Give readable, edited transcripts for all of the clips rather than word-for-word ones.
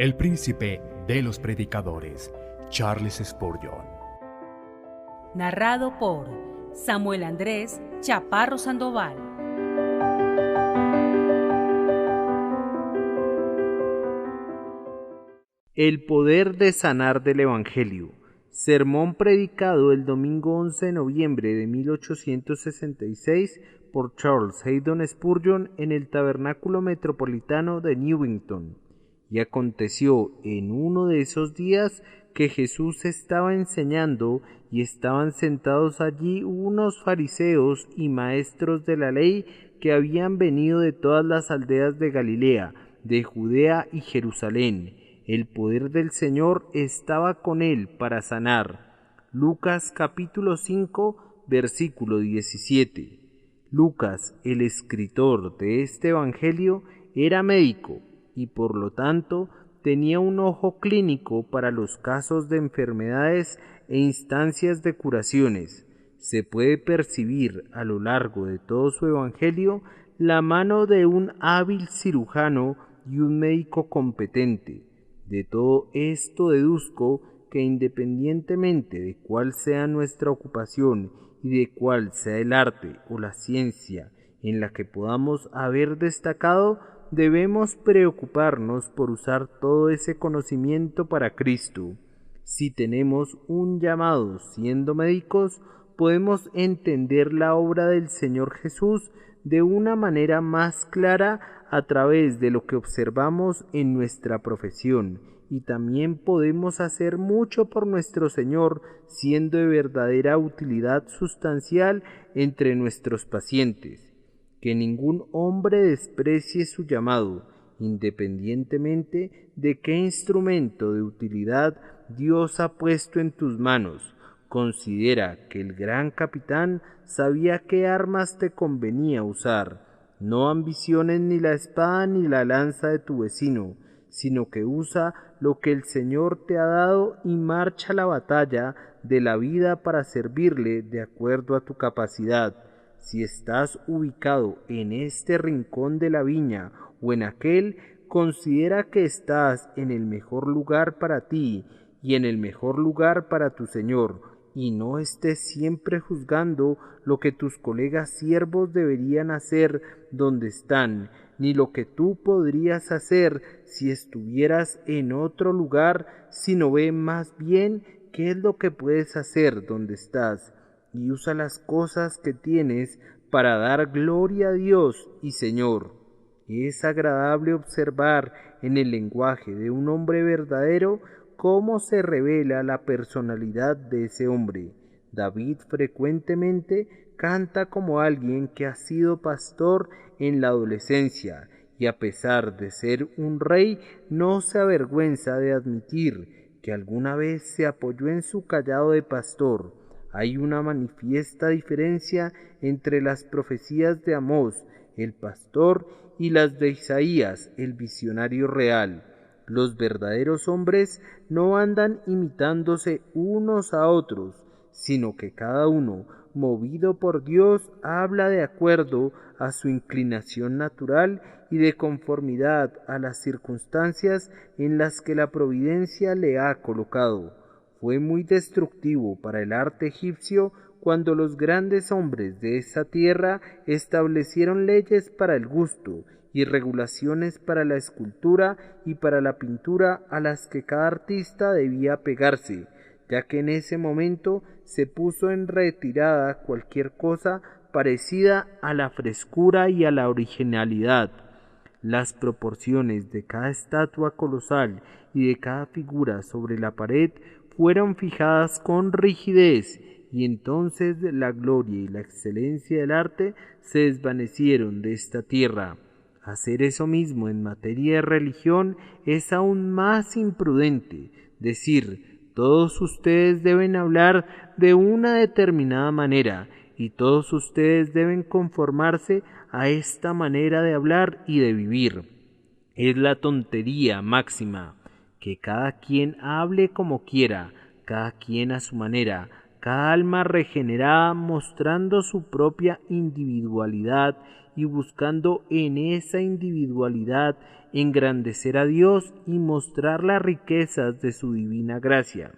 el príncipe de los predicadores, Charles Spurgeon. Narrado por Samuel Andrés Chaparro Sandoval. El poder de sanar del Evangelio. Sermón predicado el domingo 11 de noviembre de 1866 por Charles Haddon Spurgeon en el Tabernáculo Metropolitano de Newington. Y aconteció en uno de esos días que Jesús estaba enseñando y estaban sentados allí unos fariseos y maestros de la ley que habían venido de todas las aldeas de Galilea, de Judea y Jerusalén. El poder del Señor estaba con él para sanar. Lucas capítulo 5, versículo 17. Lucas, el escritor de este evangelio, era médico y por lo tanto tenía un ojo clínico para los casos de enfermedades e instancias de curaciones. Se puede percibir a lo largo de todo su evangelio la mano de un hábil cirujano y un médico competente. De todo esto deduzco que independientemente de cuál sea nuestra ocupación y de cuál sea el arte o la ciencia en la que podamos haber destacado, debemos preocuparnos por usar todo ese conocimiento para Cristo. Si tenemos un llamado siendo médicos, podemos entender la obra del Señor Jesús de una manera más clara a través de lo que observamos en nuestra profesión, y también podemos hacer mucho por nuestro Señor, siendo de verdadera utilidad sustancial entre nuestros pacientes. Que ningún hombre desprecie su llamado, independientemente de qué instrumento de utilidad Dios ha puesto en tus manos. Considera que el gran capitán sabía qué armas te convenía usar. No ambiciones ni la espada ni la lanza de tu vecino, sino que usa lo que el Señor te ha dado y marcha la batalla de la vida para servirle de acuerdo a tu capacidad. Si estás ubicado en este rincón de la viña o en aquel, considera que estás en el mejor lugar para ti y en el mejor lugar para tu Señor, y no estés siempre juzgando lo que tus colegas siervos deberían hacer donde están, ni lo que tú podrías hacer si estuvieras en otro lugar, sino ve más bien qué es lo que puedes hacer donde estás, y usa las cosas que tienes para dar gloria a Dios y Señor. Es agradable observar en el lenguaje de un hombre verdadero cómo se revela la personalidad de ese hombre. David frecuentemente canta como alguien que ha sido pastor en la adolescencia y a pesar de ser un rey no se avergüenza de admitir que alguna vez se apoyó en su cayado de pastor. Hay una manifiesta diferencia entre las profecías de Amós, el pastor, y las de Isaías, el visionario real. Los verdaderos hombres no andan imitándose unos a otros, sino que cada uno, movido por Dios, habla de acuerdo a su inclinación natural y de conformidad a las circunstancias en las que la providencia le ha colocado. Fue muy destructivo para el arte egipcio cuando los grandes hombres de esa tierra establecieron leyes para el gusto y regulaciones para la escultura y para la pintura a las que cada artista debía pegarse, ya que en ese momento se puso en retirada cualquier cosa parecida a la frescura y a la originalidad. Las proporciones de cada estatua colosal y de cada figura sobre la pared fueron fijadas con rigidez, y entonces la gloria y la excelencia del arte se desvanecieron de esta tierra. Hacer eso mismo en materia de religión es aún más imprudente. Decir, todos ustedes deben hablar de una determinada manera, y todos ustedes deben conformarse a esta manera de hablar y de vivir. Es la tontería máxima. Que cada quien hable como quiera, cada quien a su manera, cada alma regenerada mostrando su propia individualidad y buscando en esa individualidad engrandecer a Dios y mostrar las riquezas de su divina gracia.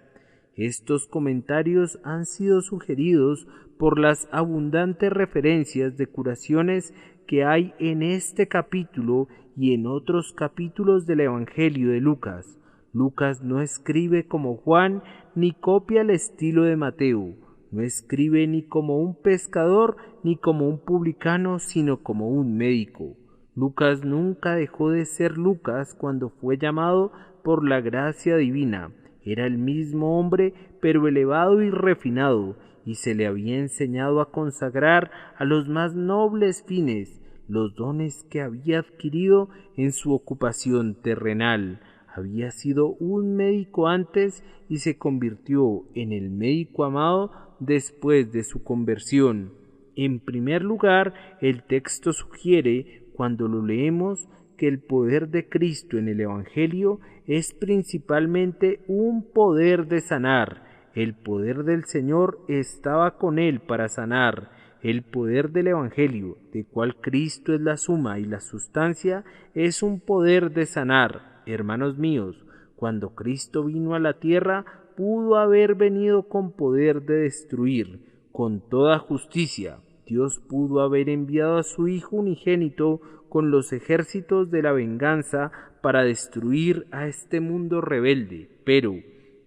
Estos comentarios han sido sugeridos por las abundantes referencias de curaciones que hay en este capítulo y en otros capítulos del Evangelio de Lucas. Lucas no escribe como Juan ni copia el estilo de Mateo, no escribe ni como un pescador ni como un publicano, sino como un médico. Lucas nunca dejó de ser Lucas cuando fue llamado por la gracia divina. Era el mismo hombre, pero elevado y refinado, y se le había enseñado a consagrar a los más nobles fines los dones que había adquirido en su ocupación terrenal. Había sido un médico antes y se convirtió en el médico amado después de su conversión. En primer lugar, el texto sugiere, cuando lo leemos, que el poder de Cristo en el Evangelio es principalmente un poder de sanar. El poder del Señor estaba con él para sanar. El poder del Evangelio, de cual Cristo es la suma y la sustancia, es un poder de sanar. Hermanos míos, cuando Cristo vino a la tierra, pudo haber venido con poder de destruir, con toda justicia. Dios pudo haber enviado a su Hijo unigénito con los ejércitos de la venganza para destruir a este mundo rebelde. Pero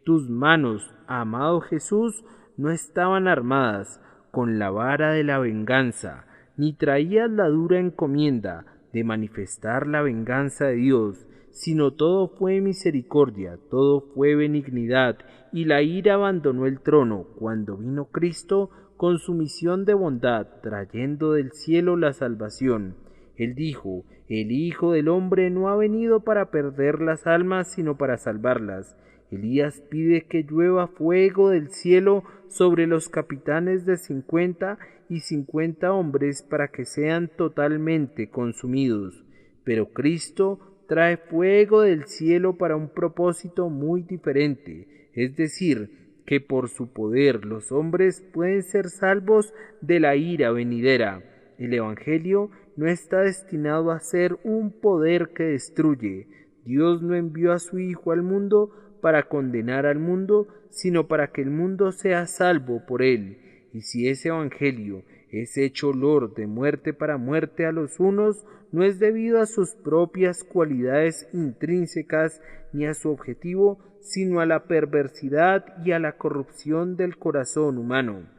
tus manos, amado Jesús, no estaban armadas con la vara de la venganza, ni traías la dura encomienda de manifestar la venganza de Dios, sino todo fue misericordia, todo fue benignidad, y la ira abandonó el trono cuando vino Cristo con su misión de bondad, trayendo del cielo la salvación. Él dijo: el Hijo del Hombre no ha venido para perder las almas, sino para salvarlas. Elías pide que llueva fuego del cielo sobre los capitanes de 50 y 50 hombres para que sean totalmente consumidos. Pero Cristo trae fuego del cielo para un propósito muy diferente, es decir, que por su poder los hombres pueden ser salvos de la ira venidera. El Evangelio no está destinado a ser un poder que destruye. Dios no envió a su Hijo al mundo para condenar al mundo, sino para que el mundo sea salvo por él. Y si ese Evangelio es hecho olor de muerte para muerte a los unos, no es debido a sus propias cualidades intrínsecas ni a su objetivo, sino a la perversidad y a la corrupción del corazón humano.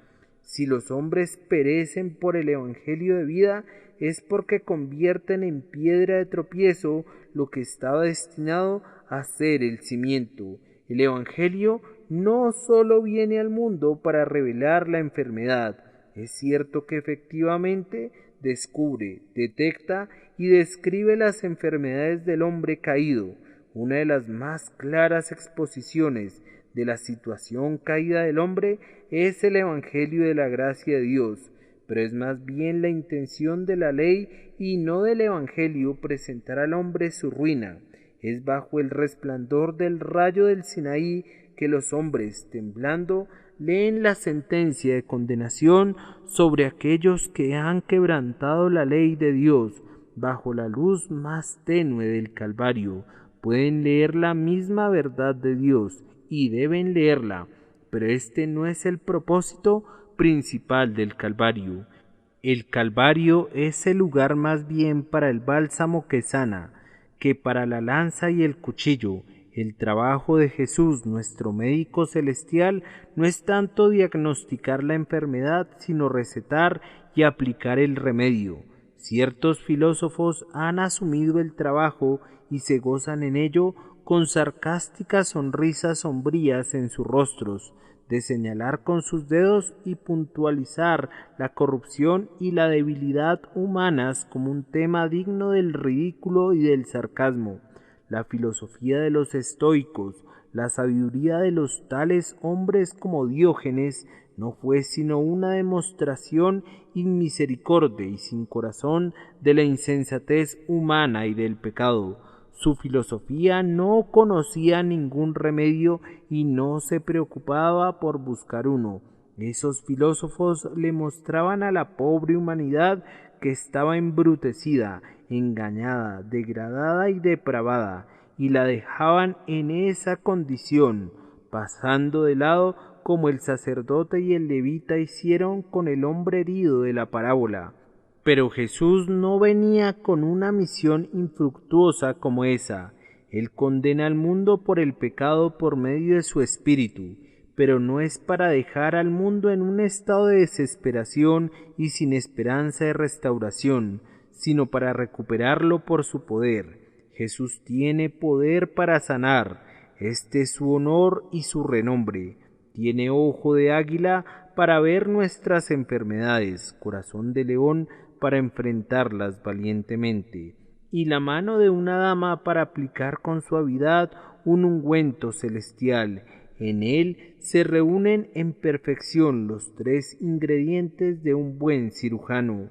Si los hombres perecen por el Evangelio de vida, es porque convierten en piedra de tropiezo lo que estaba destinado a ser el cimiento. El Evangelio no solo viene al mundo para revelar la enfermedad. Es cierto que efectivamente descubre, detecta y describe las enfermedades del hombre caído. Una de las más claras exposiciones de la situación caída del hombre es el Evangelio de la gracia de Dios, pero es más bien la intención de la ley y no del Evangelio presentar al hombre su ruina. Es bajo el resplandor del rayo del Sinaí que los hombres, temblando, leen la sentencia de condenación sobre aquellos que han quebrantado la ley de Dios. Bajo la luz más tenue del Calvario pueden leer la misma verdad de Dios y deben leerla, pero este no es el propósito principal del Calvario. El Calvario es el lugar más bien para el bálsamo que sana, que para la lanza y el cuchillo. El trabajo de Jesús, nuestro médico celestial, no es tanto diagnosticar la enfermedad, sino recetar y aplicar el remedio. Ciertos filósofos han asumido el trabajo y se gozan en ello con sarcásticas sonrisas sombrías en sus rostros, de señalar con sus dedos y puntualizar la corrupción y la debilidad humanas como un tema digno del ridículo y del sarcasmo. La filosofía de los estoicos, la sabiduría de los tales hombres como Diógenes, no fue sino una demostración inmisericordia y sin corazón de la insensatez humana y del pecado. Su filosofía no conocía ningún remedio y no se preocupaba por buscar uno. Esos filósofos le mostraban a la pobre humanidad que estaba embrutecida, engañada, degradada y depravada, y la dejaban en esa condición, pasando de lado como el sacerdote y el levita hicieron con el hombre herido de la parábola. Pero Jesús no venía con una misión infructuosa como esa. Él condena al mundo por el pecado por medio de su Espíritu, pero no es para dejar al mundo en un estado de desesperación y sin esperanza de restauración, sino para recuperarlo por su poder. Jesús tiene poder para sanar. Este es su honor y su renombre. Tiene ojo de águila para ver nuestras enfermedades, corazón de león para enfrentarlas valientemente, y la mano de una dama para aplicar con suavidad un ungüento celestial. En él se reúnen en perfección los tres ingredientes de un buen cirujano.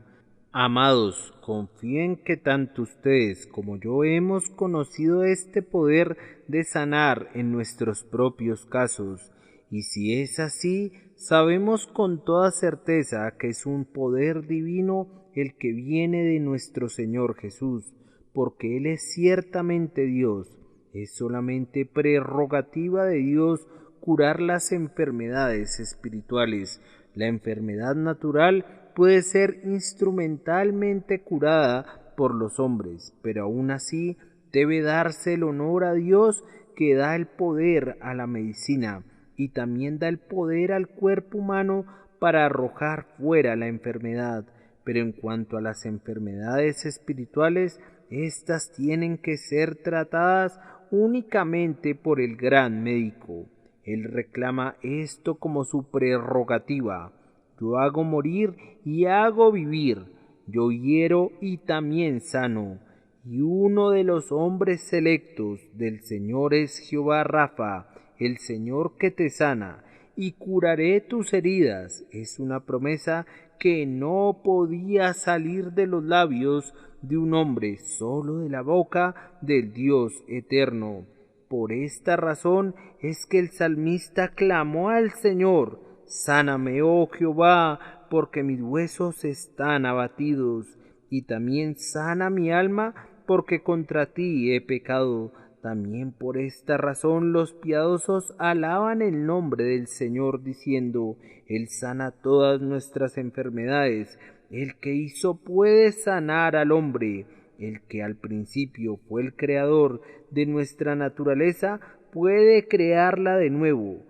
Amados, confíen que tanto ustedes como yo hemos conocido este poder de sanar en nuestros propios casos, y si es así, sabemos con toda certeza que es un poder divino el que viene de nuestro Señor Jesús, porque Él es ciertamente Dios. Es solamente prerrogativa de Dios curar las enfermedades espirituales. La enfermedad natural puede ser instrumentalmente curada por los hombres, pero aún así debe darse el honor a Dios, que da el poder a la medicina y también da el poder al cuerpo humano para arrojar fuera la enfermedad. Pero en cuanto a las enfermedades espirituales, éstas tienen que ser tratadas únicamente por el gran médico. Él reclama esto como su prerrogativa. Yo hago morir y hago vivir, yo hiero y también sano. Y uno de los hombres selectos del Señor es Jehová Rafa, el Señor que te sana, y curaré tus heridas. Es una promesa que no podía salir de los labios de un hombre, solo de la boca del Dios eterno. Por esta razón es que el salmista clamó al Señor: sáname, oh Jehová, porque mis huesos están abatidos, y también sana mi alma, porque contra ti he pecado. También por esta razón los piadosos alaban el nombre del Señor, diciendo: Él sana todas nuestras enfermedades. El que hizo puede sanar al hombre. El que al principio fue el creador de nuestra naturaleza puede crearla de nuevo.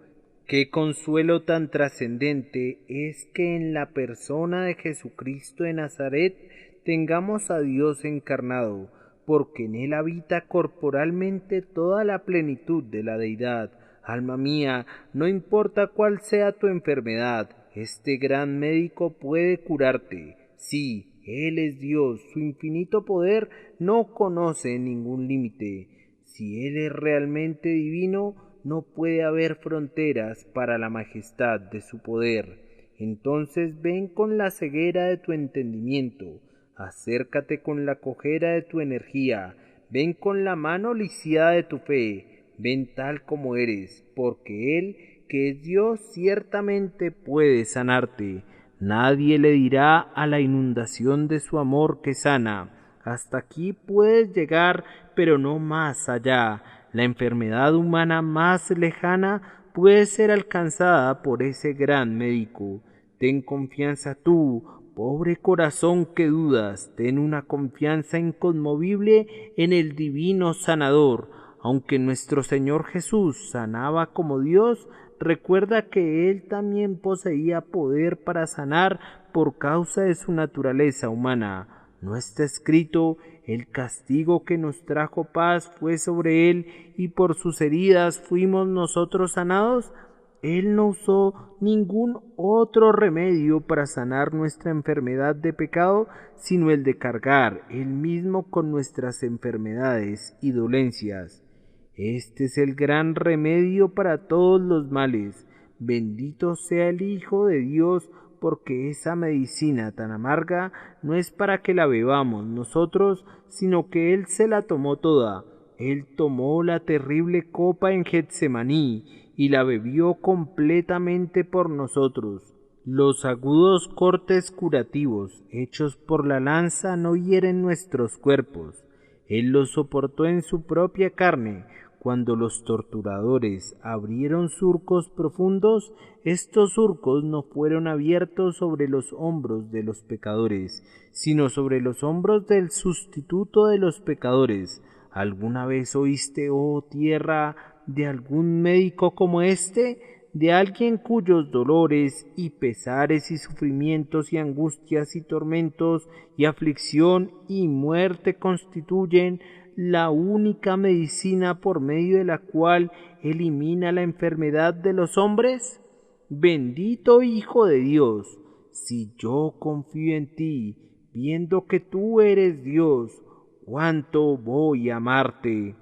Qué consuelo tan trascendente es que en la persona de Jesucristo de Nazaret tengamos a Dios encarnado, porque en él habita corporalmente toda la plenitud de la deidad. Alma mía, no importa cuál sea tu enfermedad, este gran médico puede curarte. Sí, Él es Dios, su infinito poder no conoce ningún límite. Si Él es realmente divino, no puede haber fronteras para la majestad de su poder. Entonces ven con la ceguera de tu entendimiento, acércate con la cojera de tu energía, ven con la mano lisiada de tu fe, ven tal como eres, porque Él, que es Dios, ciertamente puede sanarte. Nadie le dirá a la inundación de su amor que sana: hasta aquí puedes llegar, pero no más allá. La enfermedad humana más lejana puede ser alcanzada por ese gran médico. Ten confianza tú, pobre corazón que dudas, ten una confianza inconmovible en el divino sanador. Aunque nuestro Señor Jesús sanaba como Dios, recuerda que Él también poseía poder para sanar por causa de su naturaleza humana. ¿No está escrito: el castigo que nos trajo paz fue sobre Él, y por sus heridas fuimos nosotros sanados? Él no usó ningún otro remedio para sanar nuestra enfermedad de pecado, sino el de cargar Él mismo con nuestras enfermedades y dolencias. Este es el gran remedio para todos los males. Bendito sea el Hijo de Dios, porque esa medicina tan amarga no es para que la bebamos nosotros, sino que Él se la tomó toda. Él tomó la terrible copa en Getsemaní, y la bebió completamente por nosotros. Los agudos cortes curativos hechos por la lanza no hieren nuestros cuerpos. Él los soportó en su propia carne. Cuando los torturadores abrieron surcos profundos, estos surcos no fueron abiertos sobre los hombros de los pecadores, sino sobre los hombros del sustituto de los pecadores. ¿Alguna vez oíste, oh tierra, de algún médico como este? ¿De alguien cuyos dolores y pesares y sufrimientos y angustias y tormentos y aflicción y muerte constituyen la única medicina por medio de la cual elimina la enfermedad de los hombres? Bendito Hijo de Dios, si yo confío en ti, viendo que tú eres Dios, ¿cuánto voy a amarte?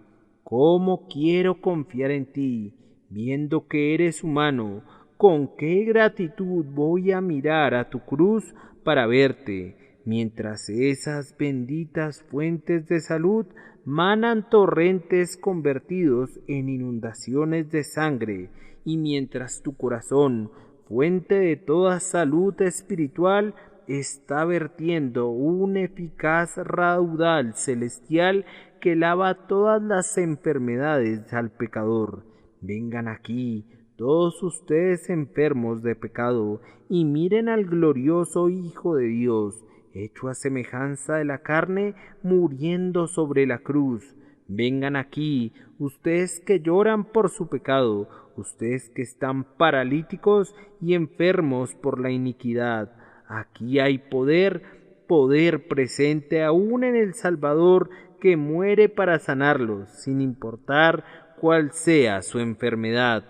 ¿Cómo quiero confiar en ti, viendo que eres humano? ¿Con qué gratitud voy a mirar a tu cruz para verte, mientras esas benditas fuentes de salud manan torrentes convertidos en inundaciones de sangre, y mientras tu corazón, fuente de toda salud espiritual, está vertiendo un eficaz raudal celestial que lava todas las enfermedades al pecador? Vengan aquí, todos ustedes enfermos de pecado, y miren al glorioso Hijo de Dios, hecho a semejanza de la carne, muriendo sobre la cruz. Vengan aquí, ustedes que lloran por su pecado, ustedes que están paralíticos y enfermos por la iniquidad. Aquí hay poder presente aún en el Salvador, que muere para sanarlos, sin importar cuál sea su enfermedad.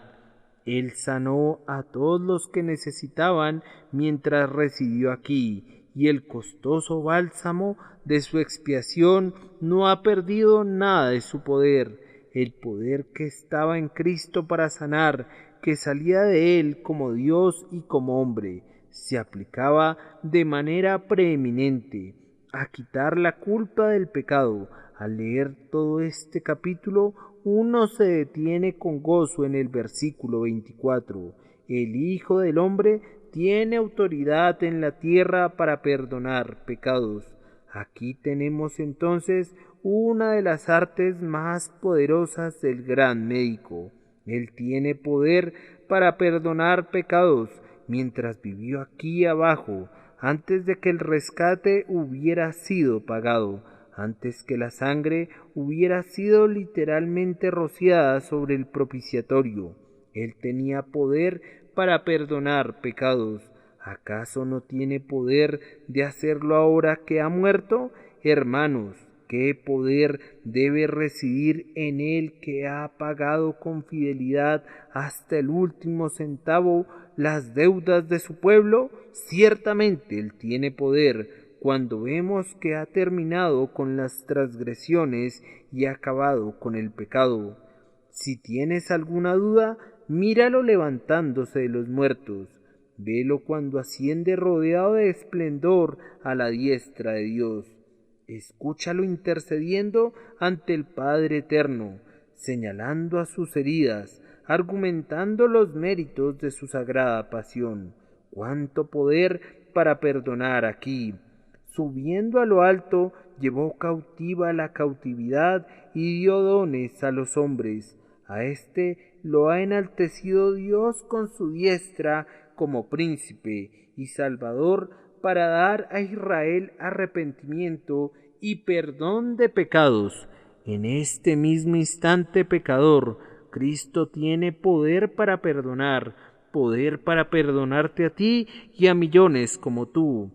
Él sanó a todos los que necesitaban mientras residió aquí, y el costoso bálsamo de su expiación no ha perdido nada de su poder. El poder que estaba en Cristo para sanar, que salía de Él como Dios y como hombre, se aplicaba de manera preeminente a quitar la culpa del pecado. Al leer todo este capítulo, uno se detiene con gozo en el versículo 24. El Hijo del Hombre tiene autoridad en la tierra para perdonar pecados. Aquí tenemos entonces una de las artes más poderosas del gran médico. Él tiene poder para perdonar pecados mientras vivió aquí abajo, antes de que el rescate hubiera sido pagado, antes que la sangre hubiera sido literalmente rociada sobre el propiciatorio. Él tenía poder para perdonar pecados. ¿Acaso no tiene poder de hacerlo ahora que ha muerto? Hermanos, ¿qué poder debe residir en Él que ha pagado con fidelidad hasta el último centavo las deudas de su pueblo? Ciertamente Él tiene poder. Cuando vemos que ha terminado con las transgresiones y ha acabado con el pecado. Si tienes alguna duda, míralo levantándose de los muertos. Velo cuando asciende rodeado de esplendor a la diestra de Dios. Escúchalo intercediendo ante el Padre Eterno, señalando a sus heridas, argumentando los méritos de su sagrada pasión. ¡Cuánto poder para perdonar aquí! Subiendo a lo alto, llevó cautiva la cautividad y dio dones a los hombres. A éste lo ha enaltecido Dios con su diestra como príncipe y salvador, para dar a Israel arrepentimiento y perdón de pecados. En este mismo instante, pecador, Cristo tiene poder para perdonarte a ti y a millones como tú.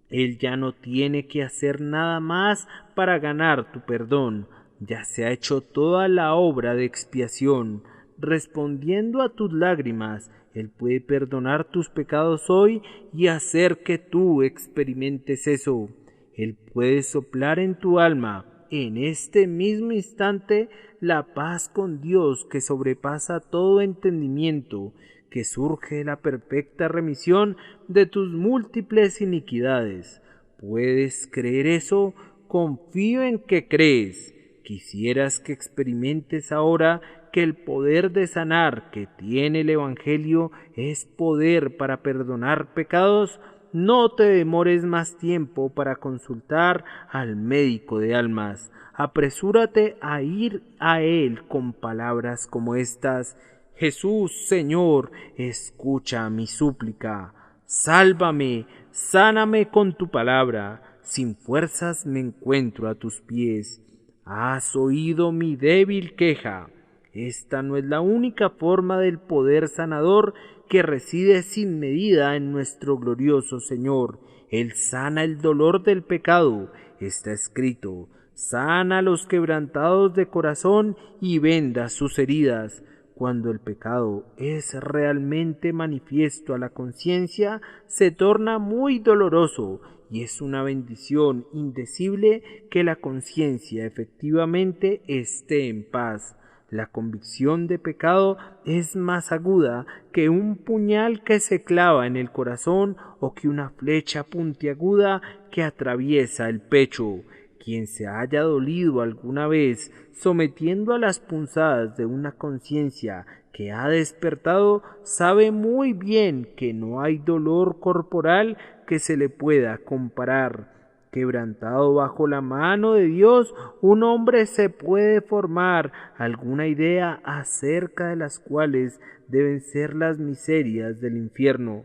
Él ya no tiene que hacer nada más para ganar tu perdón. Ya se ha hecho toda la obra de expiación. Respondiendo a tus lágrimas, Él puede perdonar tus pecados hoy y hacer que tú experimentes eso. Él puede soplar en tu alma, en este mismo instante, la paz con Dios que sobrepasa todo entendimiento, que surge de la perfecta remisión de tus múltiples iniquidades. ¿Puedes creer eso? Confío en que crees. Quisieras que experimentes ahora que el poder de sanar que tiene el Evangelio es poder para perdonar pecados, no te demores más tiempo para consultar al médico de almas. Apresúrate a ir a él con palabras como estas: Jesús, Señor, escucha mi súplica. Sálvame, sáname con tu palabra. Sin fuerzas me encuentro a tus pies. Has oído mi débil queja. Esta no es la única forma del poder sanador que reside sin medida en nuestro glorioso Señor. Él sana el dolor del pecado. Está escrito: sana a los quebrantados de corazón y venda sus heridas. Cuando el pecado es realmente manifiesto a la conciencia, se torna muy doloroso y es una bendición indecible que la conciencia efectivamente esté en paz. La convicción de pecado es más aguda que un puñal que se clava en el corazón o que una flecha puntiaguda que atraviesa el pecho. Quien se haya dolido alguna vez sometiendo a las punzadas de una conciencia que ha despertado, sabe muy bien que no hay dolor corporal que se le pueda comparar. Quebrantado bajo la mano de Dios, un hombre se puede formar alguna idea acerca de las cuales deben ser las miserias del infierno,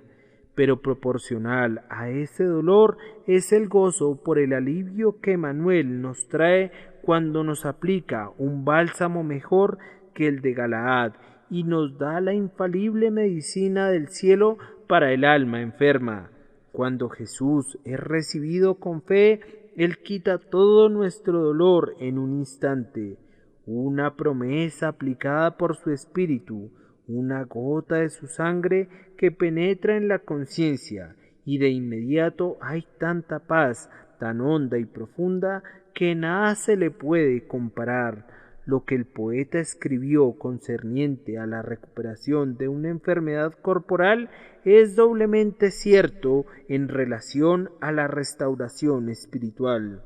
pero proporcional a ese dolor es el gozo por el alivio que Manuel nos trae cuando nos aplica un bálsamo mejor que el de Galaad y nos da la infalible medicina del cielo para el alma enferma. Cuando Jesús es recibido con fe, Él quita todo nuestro dolor en un instante. Una promesa aplicada por su Espíritu, una gota de su sangre que penetra en la conciencia, y de inmediato hay tanta paz, tan honda y profunda, que nada se le puede comparar. Lo que el poeta escribió concerniente a la recuperación de una enfermedad corporal es doblemente cierto en relación a la restauración espiritual.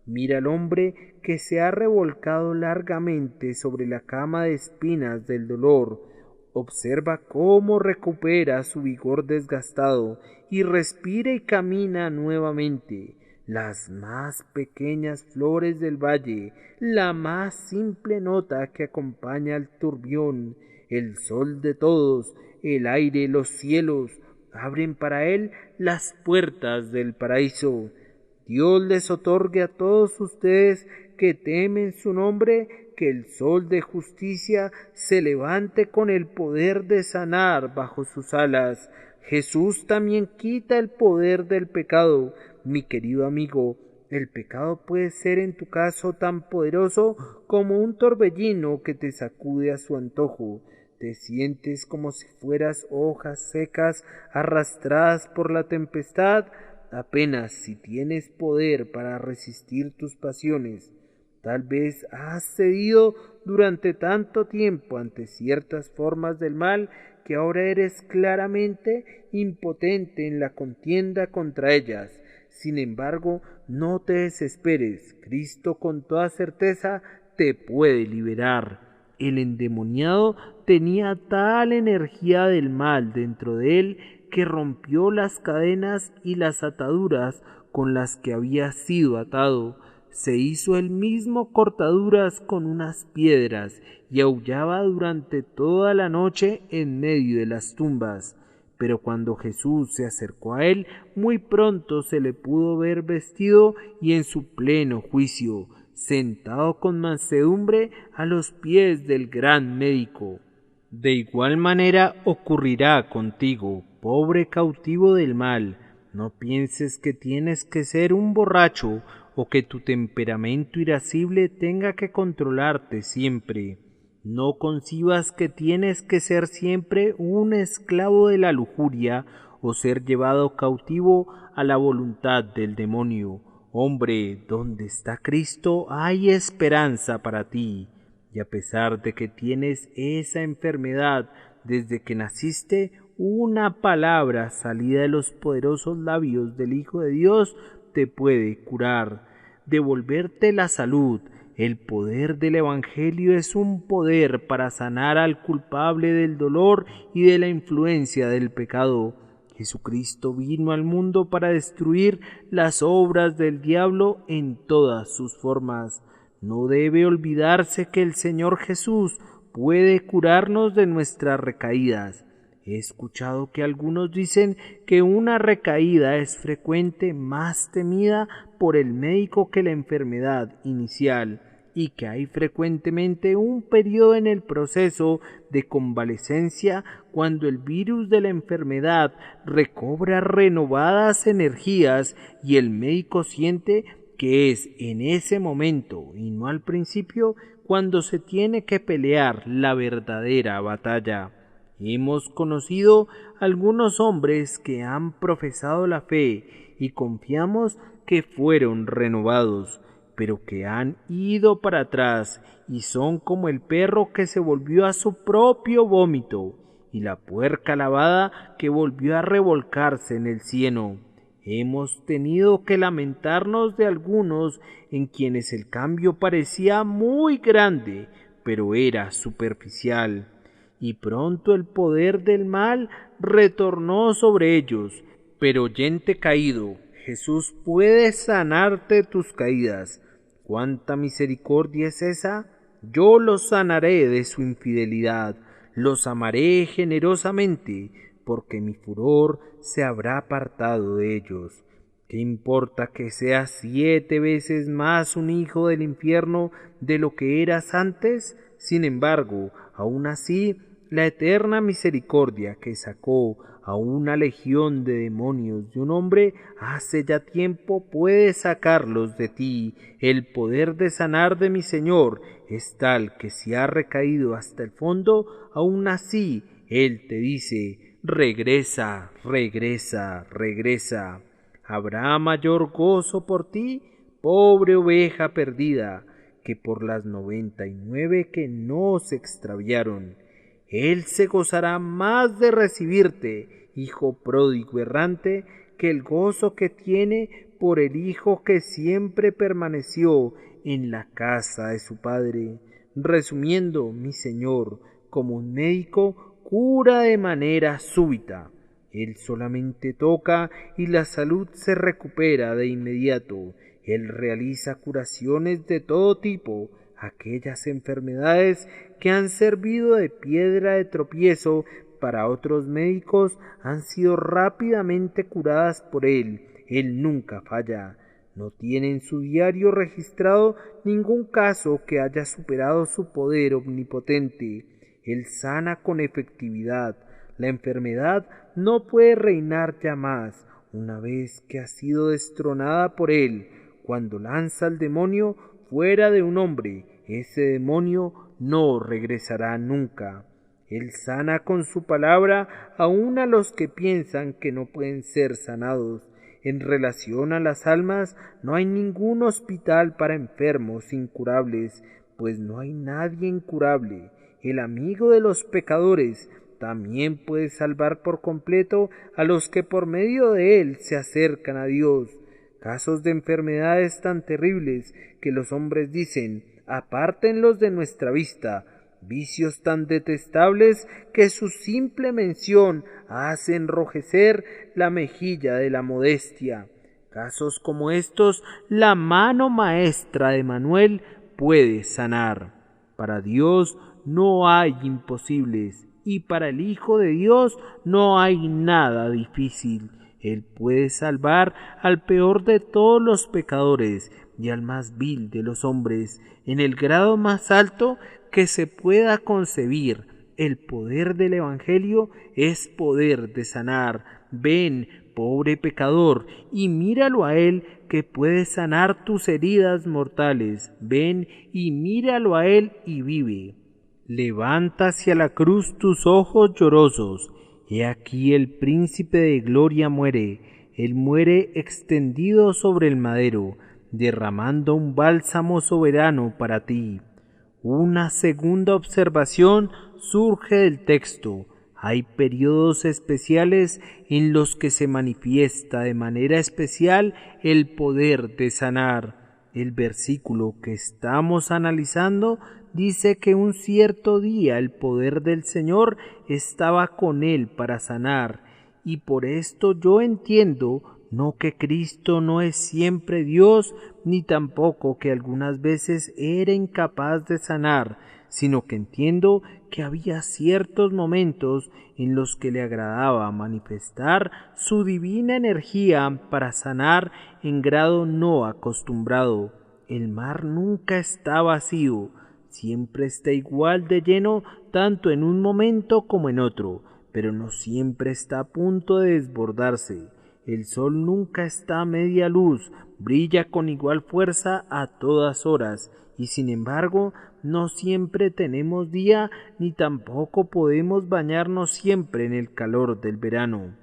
Mira al hombre que se ha revolcado largamente sobre la cama de espinas del dolor. Observa cómo recupera su vigor desgastado y respira y camina nuevamente. Las más pequeñas flores del valle, la más simple nota que acompaña al turbión, el sol de todos, el aire, los cielos, abren para él las puertas del paraíso. Dios les otorgue a todos ustedes que temen su nombre, que el sol de justicia se levante con el poder de sanar bajo sus alas. Jesús también quita el poder del pecado. Mi querido amigo, el pecado puede ser en tu caso tan poderoso como un torbellino que te sacude a su antojo. Te sientes como si fueras hojas secas arrastradas por la tempestad, apenas si tienes poder para resistir tus pasiones. Tal vez has cedido durante tanto tiempo ante ciertas formas del mal que ahora eres claramente impotente en la contienda contra ellas. Sin embargo, no te desesperes. Cristo con toda certeza te puede liberar. El endemoniado tenía tal energía del mal dentro de él que rompió las cadenas y las ataduras con las que había sido atado. Se hizo él mismo cortaduras con unas piedras y aullaba durante toda la noche en medio de las tumbas. Pero cuando Jesús se acercó a él, muy pronto se le pudo ver vestido y en su pleno juicio, sentado con mansedumbre a los pies del gran médico. De igual manera ocurrirá contigo, pobre cautivo del mal. No pienses que tienes que ser un borracho o que tu temperamento irascible tenga que controlarte siempre. No concibas que tienes que ser siempre un esclavo de la lujuria o ser llevado cautivo a la voluntad del demonio. Hombre, donde está Cristo hay esperanza para ti. Y a pesar de que tienes esa enfermedad desde que naciste, una palabra salida de los poderosos labios del Hijo de Dios te puede curar, devolverte la salud El poder del Evangelio es un poder para sanar al culpable del dolor y de la influencia del pecado. Jesucristo vino al mundo para destruir las obras del diablo en todas sus formas. No debe olvidarse que el Señor Jesús puede curarnos de nuestras recaídas. He escuchado que algunos dicen que una recaída es frecuente, más temida por el médico que la enfermedad inicial, y que hay frecuentemente un periodo en el proceso de convalecencia cuando el virus de la enfermedad recobra renovadas energías y el médico siente que es en ese momento y no al principio cuando se tiene que pelear la verdadera batalla. Hemos conocido algunos hombres que han profesado la fe y confiamos que fueron renovados, pero que han ido para atrás y son como el perro que se volvió a su propio vómito y la puerca lavada que volvió a revolcarse en el cieno. Hemos tenido que lamentarnos de algunos en quienes el cambio parecía muy grande, pero era superficial. Y pronto el poder del mal retornó sobre ellos. Pero oyente caído, Jesús puede sanarte tus caídas. ¿Cuánta misericordia es esa? Yo los sanaré de su infidelidad, los amaré generosamente, porque mi furor se habrá apartado de ellos. ¿Qué importa que seas 7 veces más un hijo del infierno de lo que eras antes? Sin embargo, aún así, la eterna misericordia que sacó a una legión de demonios de un hombre hace ya tiempo puede sacarlos de ti. El poder de sanar de mi Señor es tal que si has recaído hasta el fondo, aún así Él te dice: regresa, regresa, regresa. ¿Habrá mayor gozo por ti, pobre oveja perdida, que por las 99 que no se extraviaron? Él se gozará más de recibirte, hijo pródigo errante, que el gozo que tiene por el hijo que siempre permaneció en la casa de su padre. Resumiendo, mi Señor, como un médico, cura de manera súbita. Él solamente toca y la salud se recupera de inmediato. Él realiza curaciones de todo tipo. Aquellas enfermedades que han servido de piedra de tropiezo para otros médicos han sido rápidamente curadas por Él. Él nunca falla. No tiene en su diario registrado ningún caso que haya superado su poder omnipotente. Él sana con efectividad. La enfermedad no puede reinar ya más una vez que ha sido destronada por Él. Cuando lanza al demonio fuera de un hombre, ese demonio no regresará nunca. Él sana con su palabra aun a los que piensan que no pueden ser sanados. En relación a las almas, no hay ningún hospital para enfermos incurables, pues no hay nadie incurable. El amigo de los pecadores también puede salvar por completo a los que por medio de él se acercan a Dios. Casos de enfermedades tan terribles que los hombres dicen: apártenlos de nuestra vista. Vicios tan detestables que su simple mención hace enrojecer la mejilla de la modestia. Casos como estos, la mano maestra de Manuel puede sanar. Para Dios no hay imposibles, y para el Hijo de Dios no hay nada difícil. Él puede salvar al peor de todos los pecadores y al más vil de los hombres, en el grado más alto que se pueda concebir. El poder del Evangelio es poder de sanar. Ven, pobre pecador, y míralo a Él que puede sanar tus heridas mortales. Ven y míralo a Él y vive. Levanta hacia la cruz tus ojos llorosos. He aquí el príncipe de gloria muere. Él muere extendido sobre el madero, derramando un bálsamo soberano para ti. Una segunda observación surge del texto. Hay periodos especiales en los que se manifiesta de manera especial el poder de sanar. El versículo que estamos analizando dice que un cierto día el poder del Señor estaba con él para sanar, y por esto yo entiendo no que Cristo no es siempre Dios, ni tampoco que algunas veces era incapaz de sanar, sino que entiendo que había ciertos momentos en los que le agradaba manifestar su divina energía para sanar en grado no acostumbrado. El mar nunca está vacío, siempre está igual de lleno tanto en un momento como en otro, pero no siempre está a punto de desbordarse. El sol nunca está a media luz, brilla con igual fuerza a todas horas, y sin embargo no siempre tenemos día ni tampoco podemos bañarnos siempre en el calor del verano.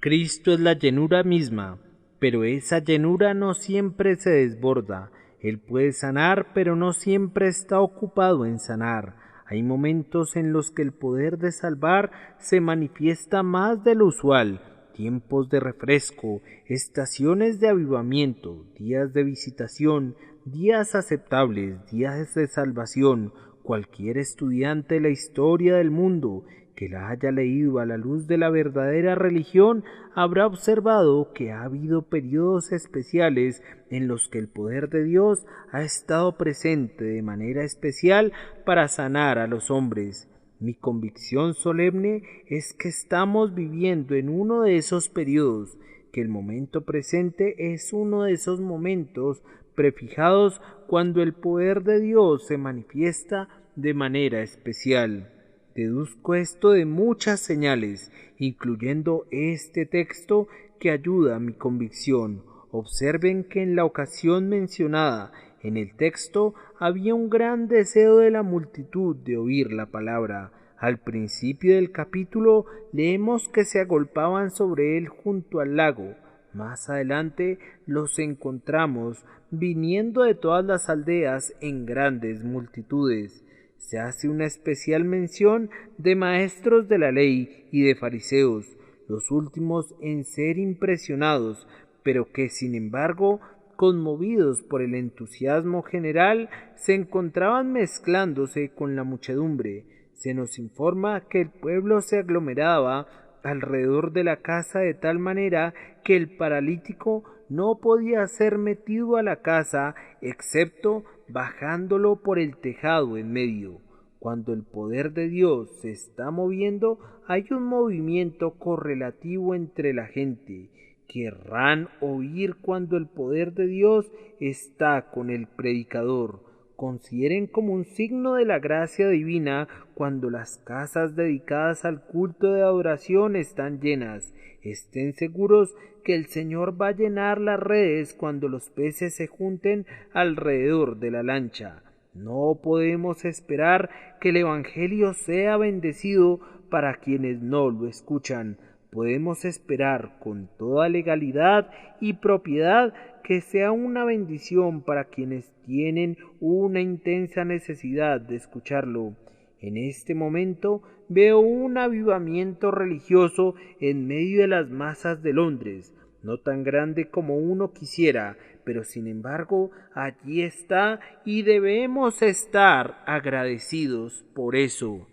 Cristo es la llenura misma, pero esa llenura no siempre se desborda. Él puede sanar, pero no siempre está ocupado en sanar. Hay momentos en los que el poder de salvar se manifiesta más de lo usual, tiempos de refresco, estaciones de avivamiento, días de visitación, días aceptables, días de salvación. Cualquier estudiante de la historia del mundo que la haya leído a la luz de la verdadera religión habrá observado que ha habido periodos especiales en los que el poder de Dios ha estado presente de manera especial para sanar a los hombres. Mi convicción solemne es que estamos viviendo en uno de esos periodos, que el momento presente es uno de esos momentos prefijados cuando el poder de Dios se manifiesta de manera especial. Deduzco esto de muchas señales, incluyendo este texto que ayuda a mi convicción. Observen que en la ocasión mencionada en el texto había un gran deseo de la multitud de oír la palabra. Al principio del capítulo leemos que se agolpaban sobre él junto al lago. Más adelante los encontramos viniendo de todas las aldeas en grandes multitudes. Se hace una especial mención de maestros de la ley y de fariseos, los últimos en ser impresionados, pero que sin embargo, conmovidos por el entusiasmo general, se encontraban mezclándose con la muchedumbre. Se nos informa que el pueblo se aglomeraba alrededor de la casa de tal manera que el paralítico no podía ser metido a la casa excepto bajándolo por el tejado en medio. Cuando el poder de Dios se está moviendo, hay un movimiento correlativo entre la gente. Querrán oír cuando el poder de Dios está con el predicador. Consideren como un signo de la gracia divina cuando las casas dedicadas al culto de adoración están llenas. Estén seguros que el Señor va a llenar las redes cuando los peces se junten alrededor de la lancha. No podemos esperar que el Evangelio sea bendecido para quienes no lo escuchan. Podemos esperar con toda legalidad y propiedad que sea una bendición para quienes tienen una intensa necesidad de escucharlo. En este momento veo un avivamiento religioso en medio de las masas de Londres, no tan grande como uno quisiera, pero sin embargo allí está y debemos estar agradecidos por eso.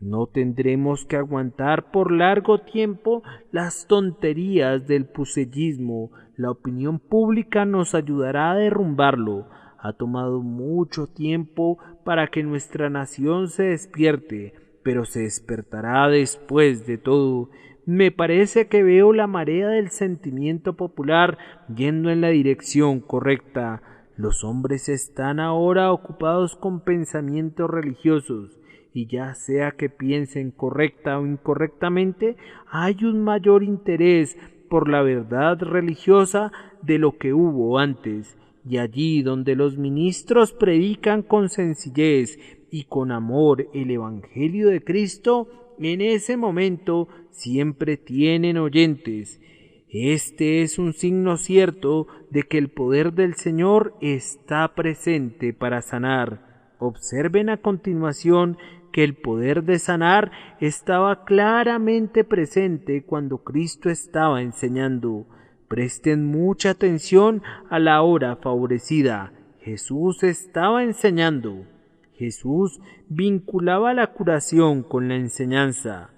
No tendremos que aguantar por largo tiempo las tonterías del pusellismo. La opinión pública nos ayudará a derrumbarlo. Ha tomado mucho tiempo para que nuestra nación se despierte, pero se despertará después de todo. Me parece que veo la marea del sentimiento popular yendo en la dirección correcta. Los hombres están ahora ocupados con pensamientos religiosos, y ya sea que piensen correcta o incorrectamente, hay un mayor interés por la verdad religiosa de lo que hubo antes, y allí donde los ministros predican con sencillez y con amor el Evangelio de Cristo, en ese momento siempre tienen oyentes. Este es un signo cierto de que el poder del Señor está presente para sanar. Observen a continuación que el poder de sanar estaba claramente presente cuando Cristo estaba enseñando. Presten mucha atención a la hora favorecida. Jesús estaba enseñando. Jesús vinculaba la curación con la enseñanza.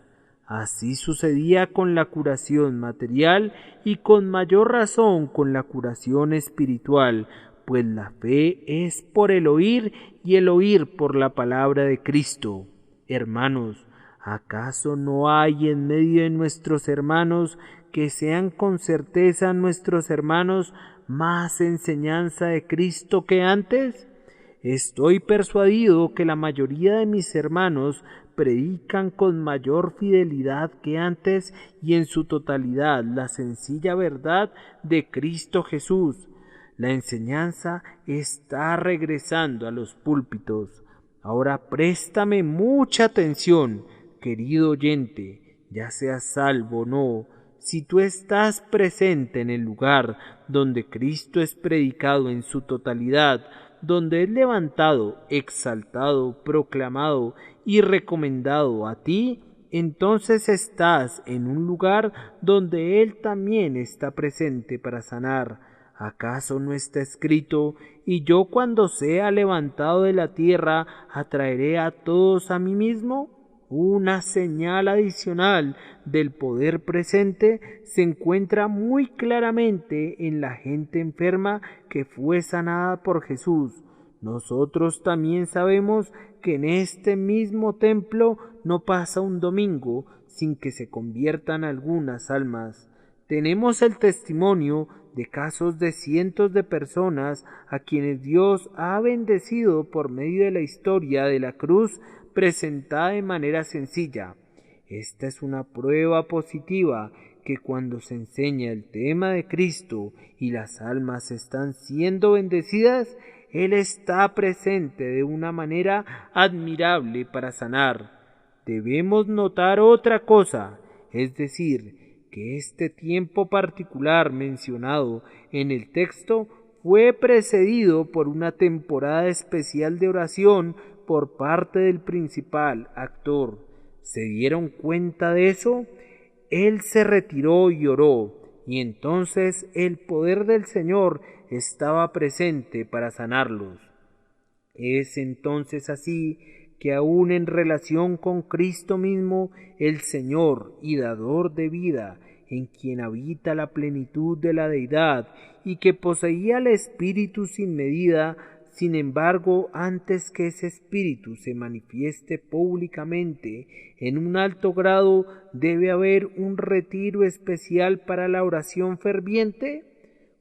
Así sucedía con la curación material y con mayor razón con la curación espiritual, pues la fe es por el oír y el oír por la palabra de Cristo. Hermanos, ¿acaso no hay en medio de nuestros hermanos que sean con certeza nuestros hermanos más enseñanza de Cristo que antes? Estoy persuadido que la mayoría de mis hermanos predican con mayor fidelidad que antes y en su totalidad la sencilla verdad de Cristo Jesús. La enseñanza está regresando a los púlpitos. Ahora préstame mucha atención, querido oyente, ya seas salvo o no. Si tú estás presente en el lugar donde Cristo es predicado en su totalidad, donde es levantado, exaltado, proclamado y recomendado a ti, entonces estás en un lugar donde Él también está presente para sanar. ¿Acaso no está escrito: y yo cuando sea levantado de la tierra atraeré a todos a mí mismo? Una señal adicional del poder presente se encuentra muy claramente en la gente enferma que fue sanada por Jesús. Nosotros también sabemos que en este mismo templo no pasa un domingo sin que se conviertan algunas almas. Tenemos el testimonio de casos de cientos de personas a quienes Dios ha bendecido por medio de la historia de la cruz presentada de manera sencilla. Esta es una prueba positiva que cuando se enseña el tema de Cristo y las almas están siendo bendecidas, Él está presente de una manera admirable para sanar. Debemos notar otra cosa, es decir, que este tiempo particular mencionado en el texto fue precedido por una temporada especial de oración por parte del principal actor. ¿Se dieron cuenta de eso? Él se retiró y oró, y entonces el poder del Señor estaba presente para sanarlos. Es entonces así que aún en relación con Cristo mismo, el Señor y dador de vida, en quien habita la plenitud de la deidad y que poseía el Espíritu sin medida, sin embargo, antes que ese Espíritu se manifieste públicamente en un alto grado, debe haber un retiro especial para la oración ferviente.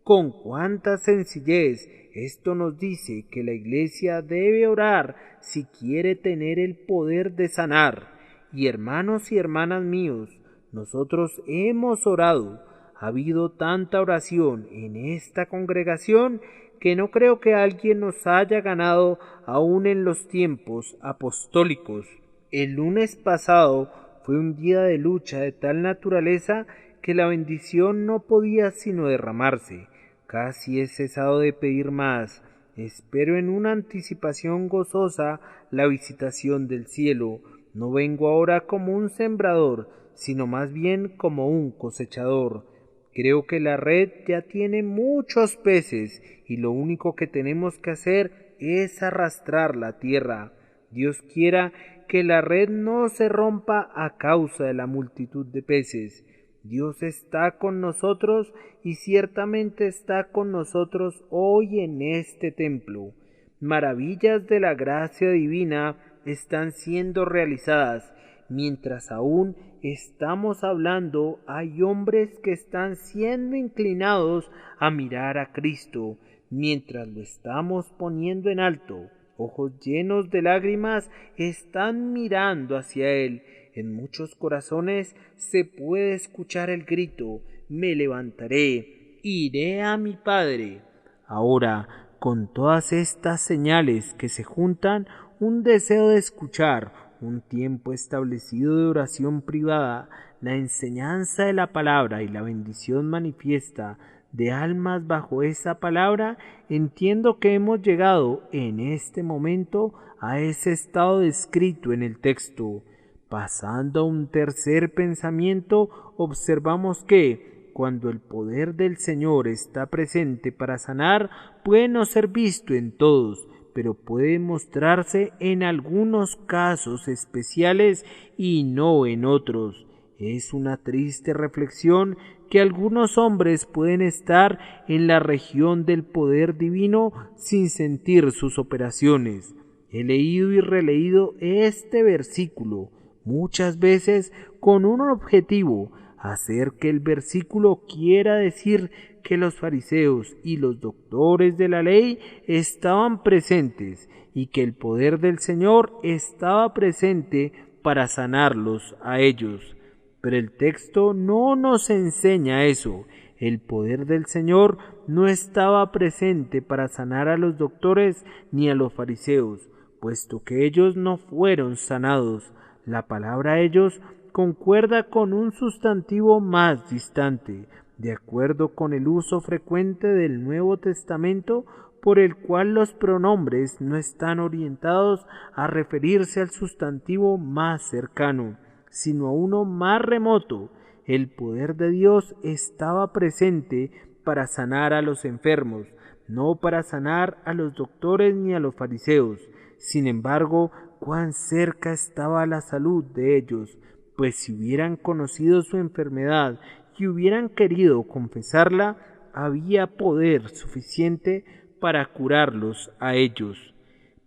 Con cuánta sencillez esto nos dice que la Iglesia debe orar si quiere tener el poder de sanar. Y hermanos y hermanas míos, nosotros hemos orado. Ha habido tanta oración en esta congregación que no creo que alguien nos haya ganado aún en los tiempos apostólicos. El lunes pasado fue un día de lucha de tal naturaleza que la bendición no podía sino derramarse. Casi he cesado de pedir más. Espero en una anticipación gozosa la visitación del cielo. No vengo ahora como un sembrador, sino más bien como un cosechador. Creo que la red ya tiene muchos peces y lo único que tenemos que hacer es arrastrar la tierra. Dios quiera que la red no se rompa a causa de la multitud de peces. Dios está con nosotros y ciertamente está con nosotros hoy en este templo. Maravillas de la gracia divina están siendo realizadas. Mientras aún estamos hablando, hay hombres que están siendo inclinados a mirar a Cristo. Mientras lo estamos poniendo en alto, ojos llenos de lágrimas están mirando hacia Él. En muchos corazones se puede escuchar el grito: me levantaré, iré a mi Padre. Ahora, con todas estas señales que se juntan, un deseo de escuchar, un tiempo establecido de oración privada, la enseñanza de la palabra y la bendición manifiesta de almas bajo esa palabra, entiendo que hemos llegado en este momento a ese estado descrito en el texto. Pasando a un tercer pensamiento, observamos que, cuando el poder del Señor está presente para sanar, puede no ser visto en todos, pero puede mostrarse en algunos casos especiales y no en otros. Es una triste reflexión que algunos hombres pueden estar en la región del poder divino sin sentir sus operaciones. He leído y releído este versículo muchas veces con un objetivo: hacer que el versículo quiera decir que los fariseos y los doctores de la ley estaban presentes y que el poder del Señor estaba presente para sanarlos a ellos. Pero el texto no nos enseña eso. El poder del Señor no estaba presente para sanar a los doctores ni a los fariseos, puesto que ellos no fueron sanados. La palabra ellos concuerda con un sustantivo más distante, de acuerdo con el uso frecuente del Nuevo Testamento, por el cual los pronombres no están orientados a referirse al sustantivo más cercano, sino a uno más remoto. El poder de Dios estaba presente para sanar a los enfermos, no para sanar a los doctores ni a los fariseos. Sin embargo, cuán cerca estaba la salud de ellos, pues si hubieran conocido su enfermedad y hubieran querido confesarla, había poder suficiente para curarlos a ellos.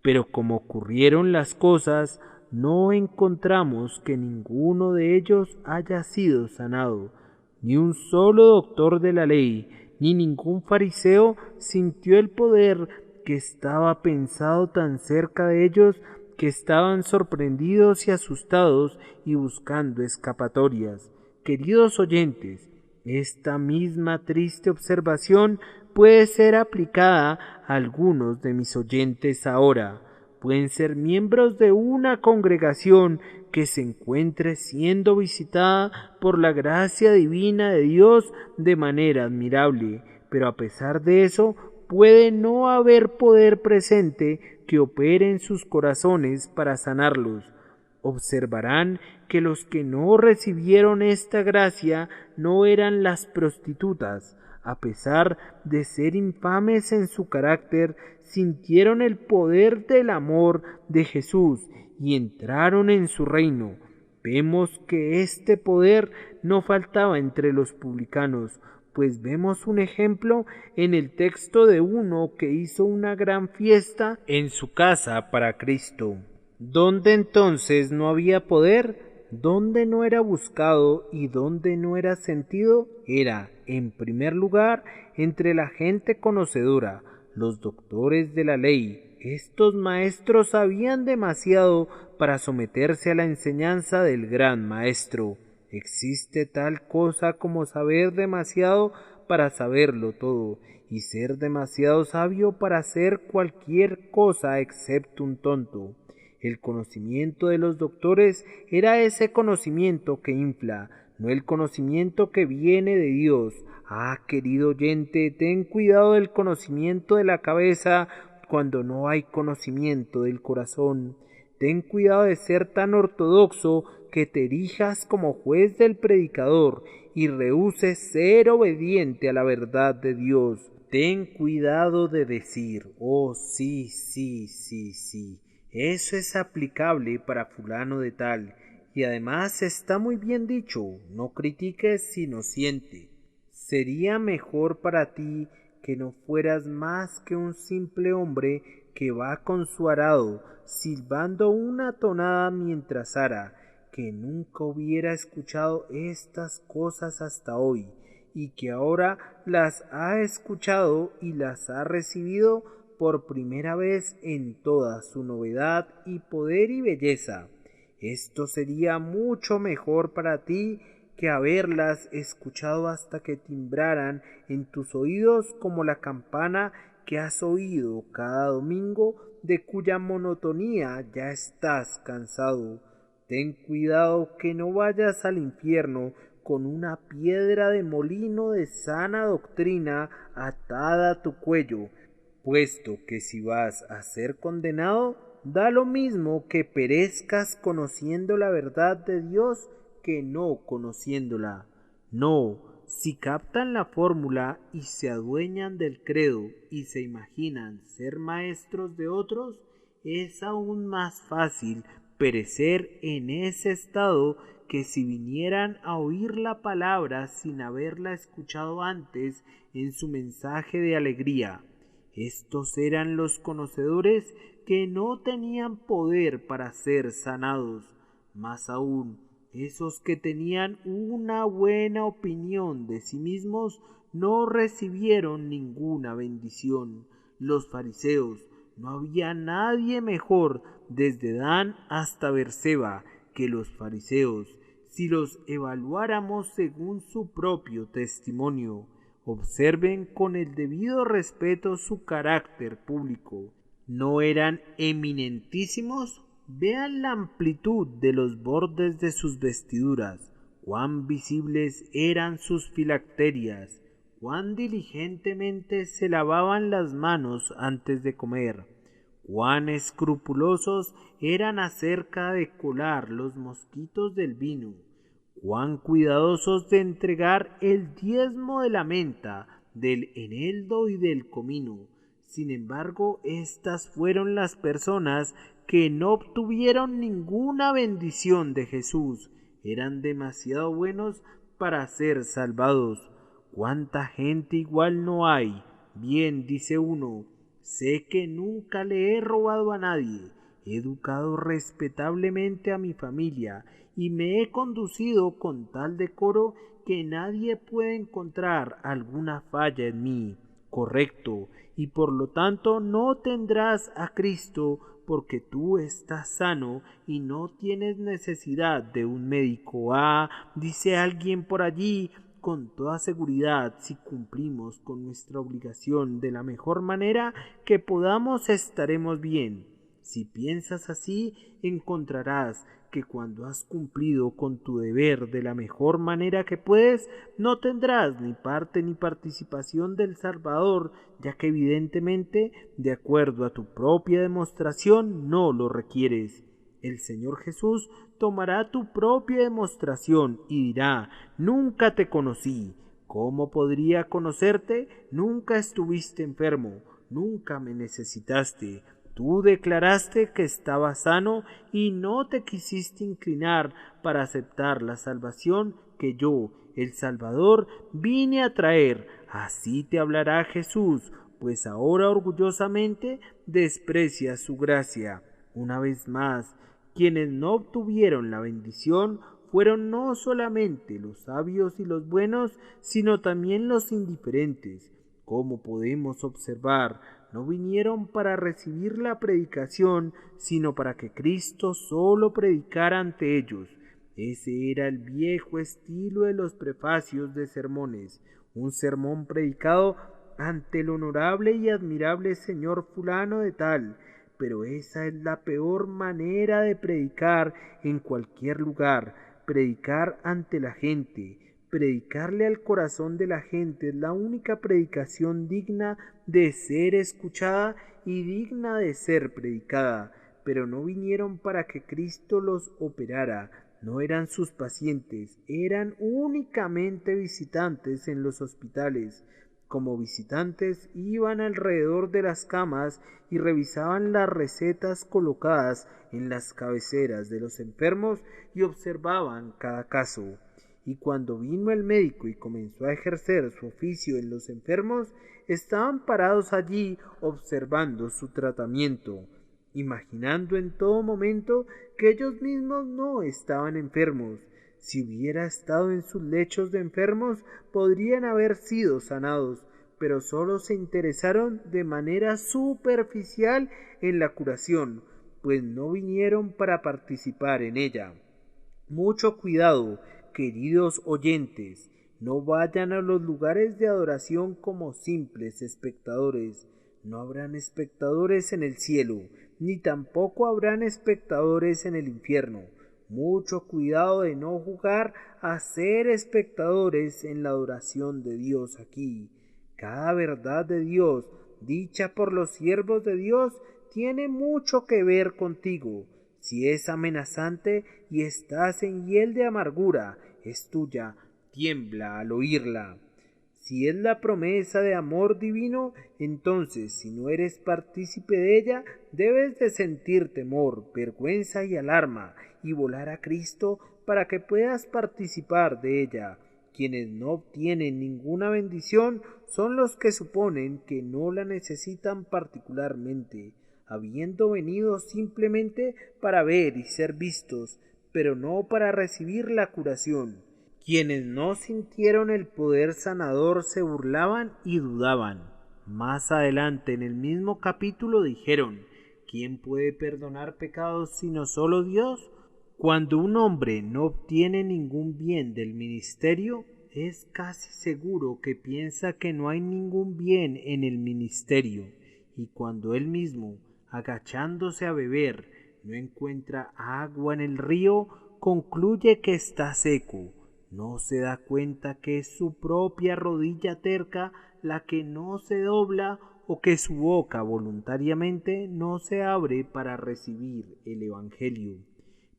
Pero como ocurrieron las cosas, no encontramos que ninguno de ellos haya sido sanado. Ni un solo doctor de la ley, ni ningún fariseo sintió el poder que estaba pensado tan cerca de ellos que estaban sorprendidos y asustados y buscando escapatorias. Queridos oyentes, esta misma triste observación puede ser aplicada a algunos de mis oyentes ahora. Pueden ser miembros de una congregación que se encuentre siendo visitada por la gracia divina de Dios de manera admirable, pero a pesar de eso, puede no haber poder presente que opere en sus corazones para sanarlos. Observarán que los que no recibieron esta gracia no eran las prostitutas. A pesar de ser infames en su carácter, sintieron el poder del amor de Jesús y entraron en su reino. Vemos que este poder no faltaba entre los publicanos, pues vemos un ejemplo en el texto de uno que hizo una gran fiesta en su casa para Cristo. ¿Dónde entonces no había poder? ¿Dónde no era buscado y dónde no era sentido? Era, en primer lugar, entre la gente conocedora, los doctores de la ley. Estos maestros sabían demasiado para someterse a la enseñanza del gran maestro. Existe tal cosa como saber demasiado para saberlo todo, y ser demasiado sabio para hacer cualquier cosa excepto un tonto. El conocimiento de los doctores era ese conocimiento que infla, no el conocimiento que viene de Dios. Ah, querido oyente, ten cuidado del conocimiento de la cabeza cuando no hay conocimiento del corazón. Ten cuidado de ser tan ortodoxo que te erijas como juez del predicador y rehuses ser obediente a la verdad de Dios. Ten cuidado de decir, oh sí, sí, sí, sí, eso es aplicable para fulano de tal, y además está muy bien dicho, no critiques sino siente. Sería mejor para ti que no fueras más que un simple hombre que va con su arado, silbando una tonada mientras ara, que nunca hubiera escuchado estas cosas hasta hoy, y que ahora las ha escuchado y las ha recibido por primera vez en toda su novedad y poder y belleza. Esto sería mucho mejor para ti que haberlas escuchado hasta que timbraran en tus oídos como la campana que has oído cada domingo, de cuya monotonía ya estás cansado. Ten cuidado que no vayas al infierno con una piedra de molino de sana doctrina atada a tu cuello, puesto que si vas a ser condenado, da lo mismo que perezcas conociendo la verdad de Dios que no conociéndola. No, si captan la fórmula y se adueñan del credo y se imaginan ser maestros de otros, es aún más fácil perecer en ese estado que si vinieran a oír la palabra sin haberla escuchado antes en su mensaje de alegría. Estos eran los conocedores que no tenían poder para ser sanados, más aún, esos que tenían una buena opinión de sí mismos no recibieron ninguna bendición. Los fariseos, no había nadie mejor desde Dan hasta Berseba que los fariseos, si los evaluáramos según su propio testimonio. Observen con el debido respeto su carácter público. ¿No eran eminentísimos? Vean la amplitud de los bordes de sus vestiduras, cuán visibles eran sus filacterias, cuán diligentemente se lavaban las manos antes de comer, cuán escrupulosos eran acerca de colar los mosquitos del vino, cuán cuidadosos de entregar el diezmo de la menta, del eneldo y del comino. Sin embargo, estas fueron las personas que no obtuvieron ninguna bendición de Jesús. Eran demasiado buenos para ser salvados. ¿Cuánta gente igual no hay? Bien, dice uno, sé que nunca le he robado a nadie, he educado respetablemente a mi familia y me he conducido con tal decoro que nadie puede encontrar alguna falla en mí. Correcto, y por lo tanto no tendrás a Cristo porque tú estás sano y no tienes necesidad de un médico. Dice alguien por allí, con toda seguridad, si cumplimos con nuestra obligación de la mejor manera que podamos, estaremos bien. Si piensas así, encontrarás que cuando has cumplido con tu deber de la mejor manera que puedes, no tendrás ni parte ni participación del Salvador, ya que evidentemente, de acuerdo a tu propia demostración, no lo requieres. El Señor Jesús tomará tu propia demostración y dirá, nunca te conocí. ¿Cómo podría conocerte? Nunca estuviste enfermo, nunca me necesitaste. Tú declaraste que estabas sano y no te quisiste inclinar para aceptar la salvación que yo, el Salvador, vine a traer. Así te hablará Jesús, pues ahora orgullosamente desprecias su gracia. Una vez más, quienes no obtuvieron la bendición fueron no solamente los sabios y los buenos, sino también los indiferentes. Como podemos observar, no vinieron para recibir la predicación, sino para que Cristo solo predicara ante ellos. Ese era el viejo estilo de los prefacios de sermones, un sermón predicado ante el honorable y admirable señor fulano de tal. Pero esa es la peor manera de predicar en cualquier lugar, predicar ante la gente. Predicarle al corazón de la gente es la única predicación digna de ser escuchada y digna de ser predicada. Pero no vinieron para que Cristo los operara, no eran sus pacientes, eran únicamente visitantes en los hospitales. Como visitantes iban alrededor de las camas y revisaban las recetas colocadas en las cabeceras de los enfermos y observaban cada caso. Y cuando vino el médico y comenzó a ejercer su oficio en los enfermos, estaban parados allí observando su tratamiento, imaginando en todo momento que ellos mismos no estaban enfermos. Si hubiera estado en sus lechos de enfermos, podrían haber sido sanados, pero solo se interesaron de manera superficial en la curación, pues no vinieron para participar en ella. Mucho cuidado, queridos oyentes, no vayan a los lugares de adoración como simples espectadores. No habrán espectadores en el cielo, ni tampoco habrán espectadores en el infierno. Mucho cuidado de no jugar a ser espectadores en la adoración de Dios aquí. Cada verdad de Dios, dicha por los siervos de Dios, tiene mucho que ver contigo. Si es amenazante y estás en hiel de amargura, es tuya. tiembla al oírla. Si es la promesa de amor divino, entonces si no eres partícipe de ella, debes de sentir temor, vergüenza y alarma, y volar a Cristo para que puedas participar de ella. Quienes no obtienen ninguna bendición son los que suponen que no la necesitan particularmente, habiendo venido simplemente para ver y ser vistos, pero no para recibir la curación. Quienes no sintieron el poder sanador se burlaban y dudaban. Más adelante en el mismo capítulo dijeron: ¿quién puede perdonar pecados sino solo Dios? Cuando un hombre no obtiene ningún bien del ministerio, es casi seguro que piensa que no hay ningún bien en el ministerio, y cuando él mismo, agachándose a beber, no encuentra agua en el río, concluye que está seco. No se da cuenta que es su propia rodilla terca la que no se dobla, o que su boca voluntariamente no se abre para recibir el Evangelio.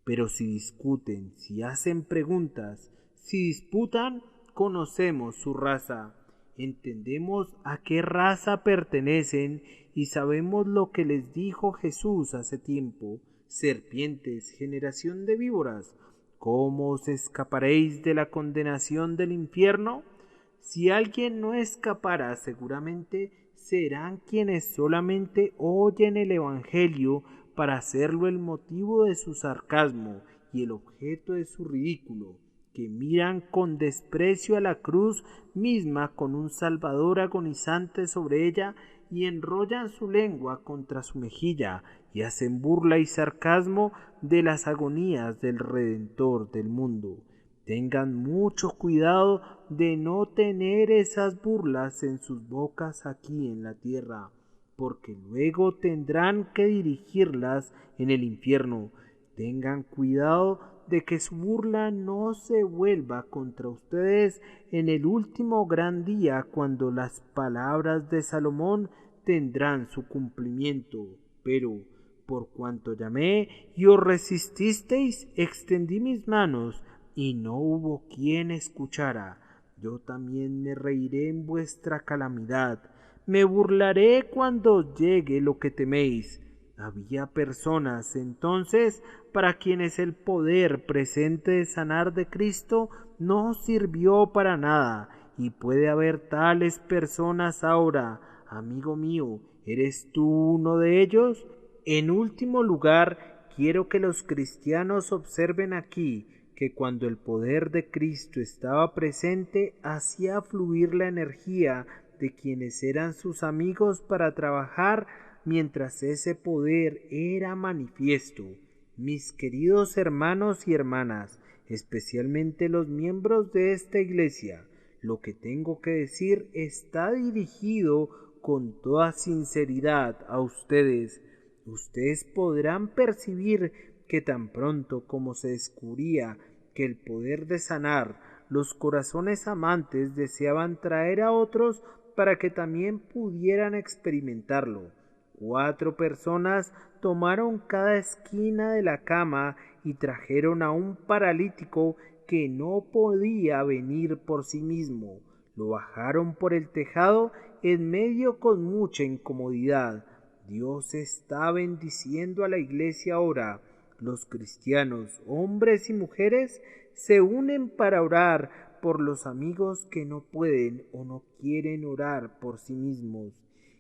Pero si discuten, si hacen preguntas, si disputan, conocemos su raza, entendemos a qué raza pertenecen y sabemos lo que les dijo Jesús hace tiempo: serpientes, generación de víboras, ¿cómo os escaparéis de la condenación del infierno? Si alguien no escapara, seguramente serán quienes solamente oyen el Evangelio para hacerlo el motivo de su sarcasmo y el objeto de su ridículo, que miran con desprecio a la cruz misma con un Salvador agonizante sobre ella y enrollan su lengua contra su mejilla y hacen burla y sarcasmo de las agonías del Redentor del mundo. Tengan mucho cuidado de no tener esas burlas en sus bocas aquí en la tierra, porque luego tendrán que dirigirlas en el infierno. Tengan cuidado de que su burla no se vuelva contra ustedes en el último gran día, cuando las palabras de Salomón tendrán su cumplimiento. Pero por cuanto llamé y os resististeis, extendí mis manos y no hubo quien escuchara. Yo también me reiré en vuestra calamidad, me burlaré cuando llegue lo que teméis. Había personas entonces para quienes el poder presente de sanar de Cristo no sirvió para nada, y puede haber tales personas ahora. Amigo mío, ¿eres tú uno de ellos? En último lugar, quiero que los cristianos observen aquí que cuando el poder de Cristo estaba presente, hacía fluir la energía de quienes eran sus amigos para trabajar mientras ese poder era manifiesto. Mis queridos hermanos y hermanas, especialmente los miembros de esta iglesia, lo que tengo que decir está dirigido con toda sinceridad a ustedes. Ustedes podrán percibir que tan pronto como se descubría que el poder de sanar, los corazones amantes deseaban traer a otros para que también pudieran experimentarlo. 4 personas tomaron cada esquina de la cama y trajeron a un paralítico que no podía venir por sí mismo. Lo bajaron por el tejado en medio con mucha incomodidad. Dios está bendiciendo a la iglesia ahora. Los cristianos, hombres y mujeres, se unen para orar por los amigos que no pueden o no quieren orar por sí mismos.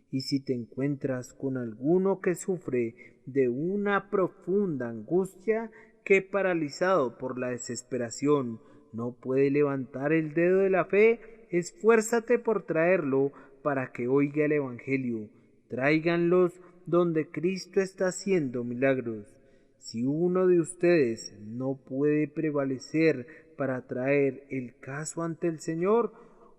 Y si te encuentras con alguno que sufre de una profunda angustia, que paralizado por la desesperación no puede levantar el dedo de la fe, esfuérzate por traerlo para que oiga el Evangelio. Tráiganlos donde Cristo está haciendo milagros. Si uno de ustedes no puede prevalecer para traer el caso ante el Señor,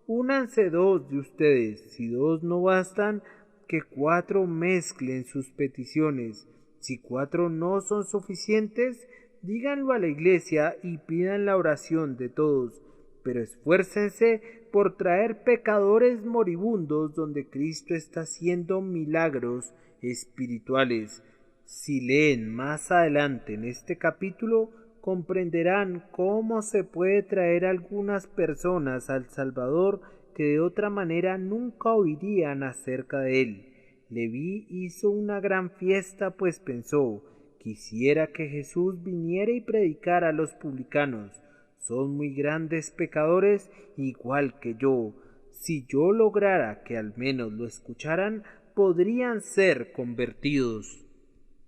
únanse 2 de ustedes. Si 2 no bastan, que 4 mezclen sus peticiones. Si 4 no son suficientes, díganlo a la iglesia y pidan la oración de todos. Pero esfuércense por traer pecadores moribundos donde Cristo está haciendo milagros espirituales. Si leen más adelante en este capítulo, comprenderán cómo se puede traer algunas personas al Salvador que de otra manera nunca oirían acerca de él. Leví hizo una gran fiesta, pues pensó: quisiera que Jesús viniera y predicara a los publicanos. Son muy grandes pecadores, igual que yo. Si yo lograra que al menos lo escucharan, podrían ser convertidos.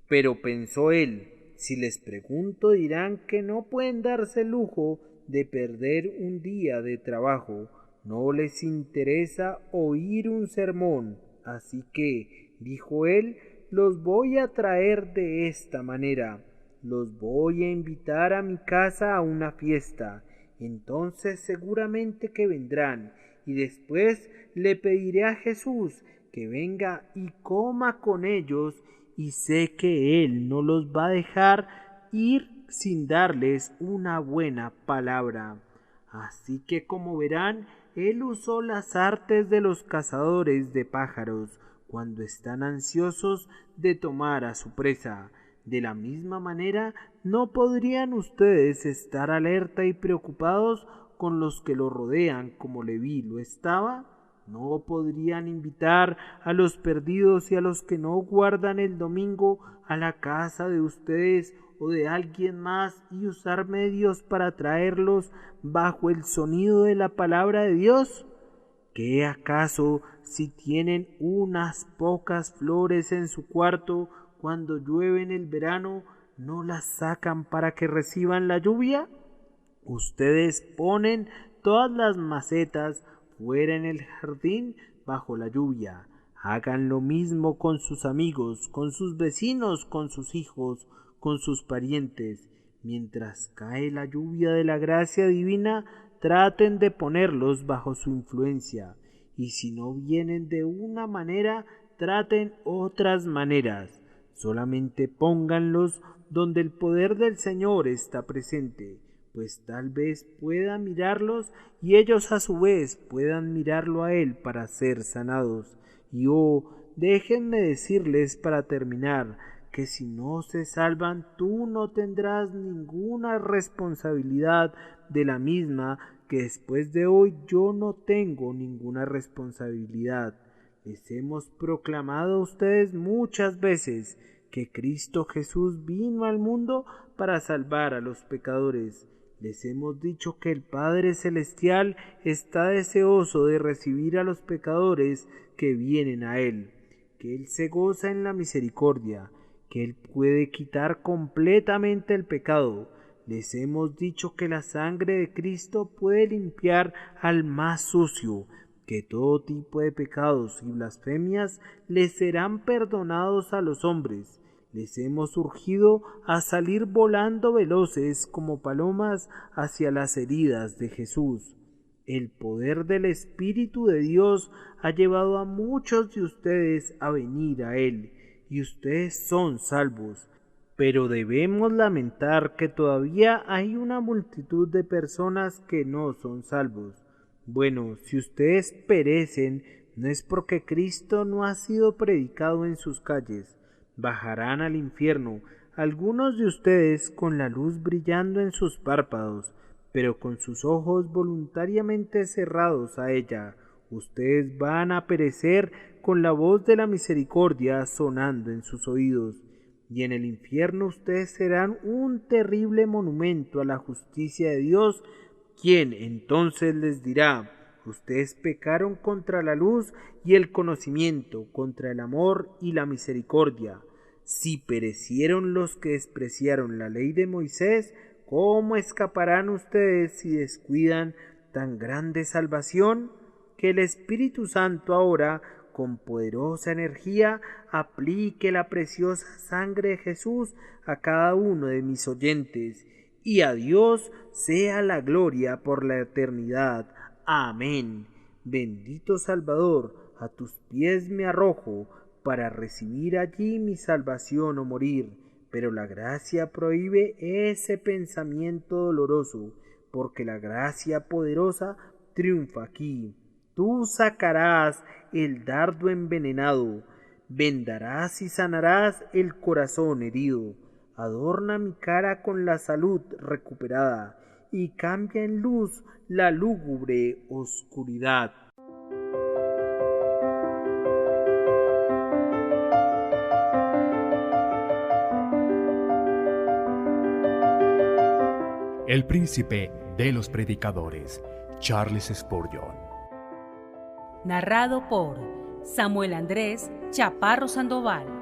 Pero pensó él: si les pregunto dirán que no pueden darse el lujo de perder un día de trabajo. No les interesa oír un sermón. Así que, dijo él, los voy a traer de esta manera. Los voy a invitar a mi casa a una fiesta. Entonces seguramente que vendrán, y después le pediré a Jesús que venga y coma con ellos, y sé que Él no los va a dejar ir sin darles una buena palabra. Así que, como verán, Él usó las artes de los cazadores de pájaros cuando están ansiosos de tomar a su presa. De la misma manera, ¿no podrían ustedes estar alerta y preocupados con los que lo rodean como Leví lo estaba? ¿No podrían invitar a los perdidos y a los que no guardan el domingo a la casa de ustedes o de alguien más y usar medios para traerlos bajo el sonido de la palabra de Dios? ¿Qué acaso si tienen unas pocas flores en su cuarto, cuando llueve en el verano, no las sacan para que reciban la lluvia? Ustedes ponen todas las macetas fuera en el jardín bajo la lluvia. Hagan lo mismo con sus amigos, con sus vecinos, con sus hijos, con sus parientes. Mientras cae la lluvia de la gracia divina, traten de ponerlos bajo su influencia. Y si no vienen de una manera, traten otras maneras. Solamente pónganlos donde el poder del Señor está presente, pues tal vez pueda mirarlos y ellos a su vez puedan mirarlo a Él para ser sanados. Y déjenme decirles para terminar, que si no se salvan, tú no tendrás ninguna responsabilidad de la misma, que después de hoy yo no tengo ninguna responsabilidad. Les hemos proclamado a ustedes muchas veces que Cristo Jesús vino al mundo para salvar a los pecadores. Les hemos dicho que el Padre Celestial está deseoso de recibir a los pecadores que vienen a Él, que Él se goza en la misericordia, que Él puede quitar completamente el pecado. Les hemos dicho que la sangre de Cristo puede limpiar al más sucio, que todo tipo de pecados y blasfemias les serán perdonados a los hombres. Les hemos urgido a salir volando veloces como palomas hacia las heridas de Jesús. El poder del Espíritu de Dios ha llevado a muchos de ustedes a venir a Él, y ustedes son salvos. Pero debemos lamentar que todavía hay una multitud de personas que no son salvos. Bueno, si ustedes perecen, no es porque Cristo no ha sido predicado en sus calles. Bajarán al infierno, algunos de ustedes con la luz brillando en sus párpados, pero con sus ojos voluntariamente cerrados a ella. Ustedes van a perecer con la voz de la misericordia sonando en sus oídos. Y en el infierno ustedes serán un terrible monumento a la justicia de Dios, quien entonces les dirá: ustedes pecaron contra la luz y el conocimiento, contra el amor y la misericordia. Si perecieron los que despreciaron la ley de Moisés, ¿cómo escaparán ustedes si descuidan tan grande salvación? Que el Espíritu Santo ahora, con poderosa energía, aplique la preciosa sangre de Jesús a cada uno de mis oyentes, y a Dios sea la gloria por la eternidad. Amén. Bendito Salvador, a tus pies me arrojo, para recibir allí mi salvación o morir, pero la gracia prohíbe ese pensamiento doloroso, porque la gracia poderosa triunfa aquí. Tú sacarás el dardo envenenado, vendarás y sanarás el corazón herido. adorna mi cara con la salud recuperada y cambia en luz la lúgubre oscuridad. El príncipe de los predicadores, Charles Spurgeon. Narrado por Samuel Andrés Chaparro Sandoval.